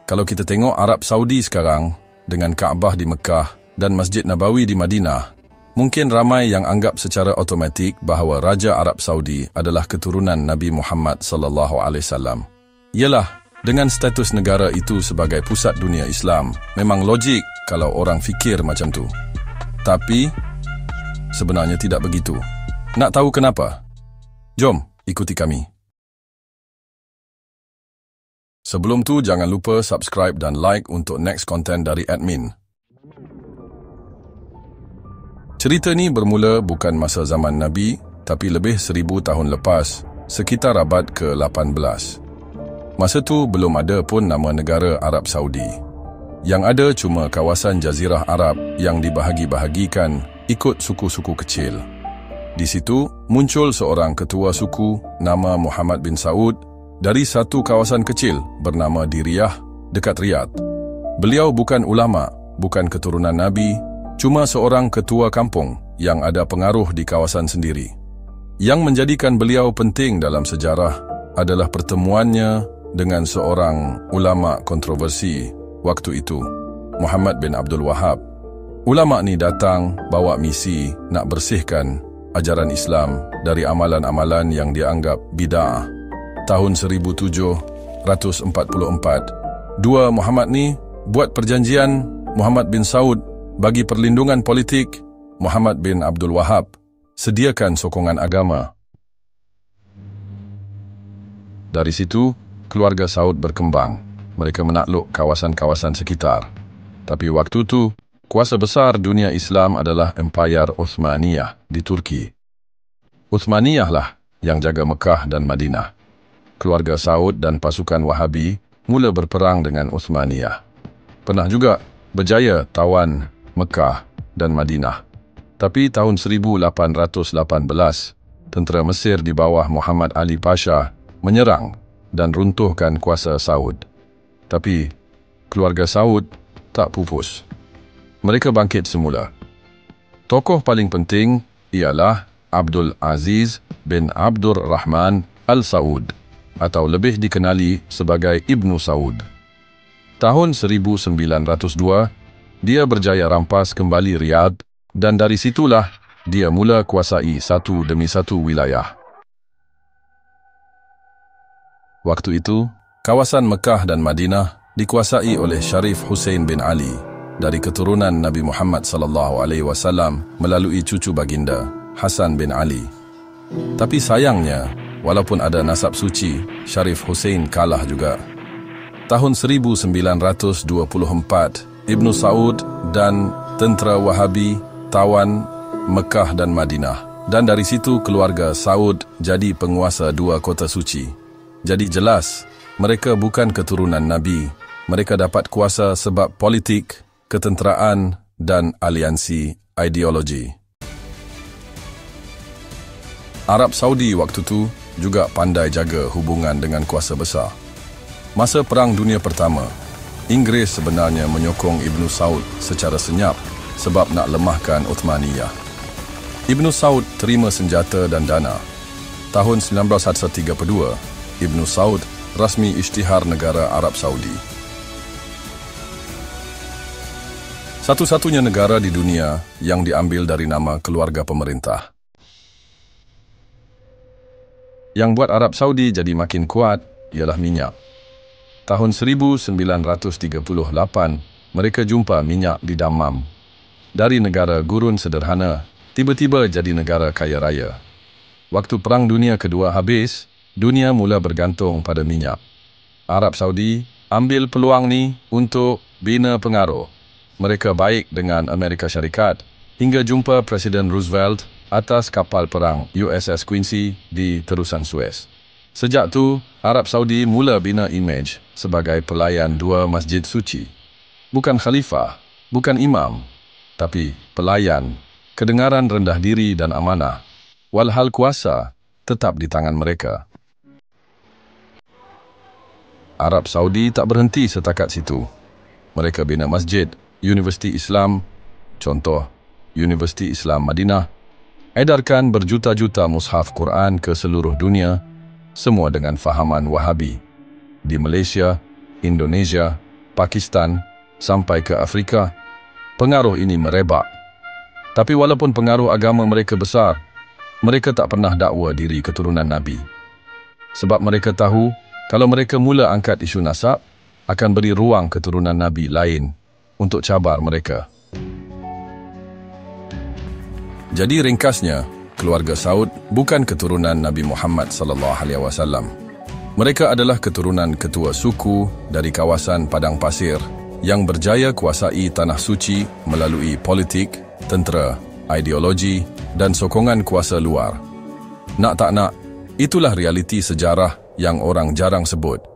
Kalau kita tengok Arab Saudi sekarang, dengan Kaabah di Mekah dan Masjid Nabawi di Madinah, mungkin ramai yang anggap secara automatik bahawa Raja Arab Saudi adalah keturunan Nabi Muhammad SAW. Yalah, dengan status negara itu sebagai pusat dunia Islam, memang logik kalau orang fikir macam tu. Tapi, sebenarnya tidak begitu. Nak tahu kenapa? Jom, ikuti kami. Sebelum tu, jangan lupa subscribe dan like untuk next content dari admin. Cerita ni bermula bukan masa zaman Nabi, tapi lebih 1000 tahun lepas, sekitar abad ke-18. Masa tu belum ada pun nama negara Arab Saudi. Yang ada cuma kawasan Jazirah Arab yang dibahagi-bahagikan ikut suku-suku kecil. Di situ muncul seorang ketua suku nama Muhammad bin Saud dari satu kawasan kecil bernama Diriyah dekat Riyadh. Beliau bukan ulama, bukan keturunan Nabi, cuma seorang ketua kampung yang ada pengaruh di kawasan sendiri. Yang menjadikan beliau penting dalam sejarah adalah pertemuannya dengan seorang ulama kontroversi waktu itu, Muhammad bin Abdul Wahab. Ulama ni datang bawa misi nak bersihkan ajaran Islam dari amalan-amalan yang dianggap bid'ah. Tahun 1744, dua Muhammad ni buat perjanjian. Muhammad bin Saud bagi perlindungan politik, Muhammad bin Abdul Wahab sediakan sokongan agama. Dari situ, keluarga Saud berkembang. Mereka menakluk kawasan-kawasan sekitar. Tapi waktu tu, kuasa besar dunia Islam adalah Empayar Uthmaniyah di Turki. Uthmaniyah lah yang jaga Mekah dan Madinah. Keluarga Saud dan pasukan Wahabi mula berperang dengan Uthmaniyah. Pernah juga berjaya tawan Mekah dan Madinah. Tapi tahun 1818, tentera Mesir di bawah Muhammad Ali Pasha menyerang dan runtuhkan kuasa Saud. Tapi keluarga Saud tak pupus. Mereka bangkit semula. Tokoh paling penting ialah Abdul Aziz bin Abdur Rahman Al-Saud, atau lebih dikenali sebagai Ibnu Saud. Tahun 1902, dia berjaya rampas kembali Riyadh dan dari situlah dia mula kuasai satu demi satu wilayah. Waktu itu, kawasan Mekah dan Madinah dikuasai oleh Sharif Hussein bin Ali dari keturunan Nabi Muhammad SAW melalui cucu baginda Hasan bin Ali. Tapi sayangnya, walaupun ada nasab suci, Sharif Hussein kalah juga. Tahun 1924, Ibnu Saud dan tentera Wahabi tawan Mekah dan Madinah. Dan dari situ keluarga Saud jadi penguasa dua kota suci. Jadi jelas, mereka bukan keturunan Nabi. Mereka dapat kuasa sebab politik, ketenteraan dan aliansi ideologi. Arab Saudi waktu tu juga pandai jaga hubungan dengan kuasa besar. Masa Perang Dunia Pertama, Inggeris sebenarnya menyokong Ibnu Saud secara senyap sebab nak lemahkan Uthmaniyah. Ibnu Saud terima senjata dan dana. Tahun 1932, Ibnu Saud rasmi isytihar negara Arab Saudi. Satu-satunya negara di dunia yang diambil dari nama keluarga pemerintah. Yang buat Arab Saudi jadi makin kuat ialah minyak. Tahun 1938, mereka jumpa minyak di Dammam. Dari negara gurun sederhana, tiba-tiba jadi negara kaya raya. Waktu Perang Dunia Kedua habis, dunia mula bergantung pada minyak. Arab Saudi ambil peluang ni untuk bina pengaruh. Mereka baik dengan Amerika Syarikat hingga jumpa Presiden Roosevelt atas kapal perang USS Quincy di Terusan Suez. Sejak tu, Arab Saudi mula bina imej sebagai pelayan dua masjid suci. Bukan khalifah, bukan imam, tapi pelayan, kedengaran rendah diri dan amanah. Walhal kuasa tetap di tangan mereka. Arab Saudi tak berhenti setakat situ. Mereka bina masjid, Universiti Islam, contoh Universiti Islam Madinah, edarkan berjuta-juta mushaf Quran ke seluruh dunia, semua dengan fahaman Wahabi. Di Malaysia, Indonesia, Pakistan sampai ke Afrika, pengaruh ini merebak. Tapi walaupun pengaruh agama mereka besar, mereka tak pernah dakwa diri keturunan Nabi. Sebab mereka tahu, kalau mereka mula angkat isu nasab, akan beri ruang keturunan Nabi lain untuk cabar mereka. Jadi ringkasnya, keluarga Saud bukan keturunan Nabi Muhammad SAW. Mereka adalah keturunan ketua suku dari kawasan Padang Pasir yang berjaya kuasai Tanah Suci melalui politik, tentera, ideologi dan sokongan kuasa luar. Nak tak nak, itulah realiti sejarah yang orang jarang sebut.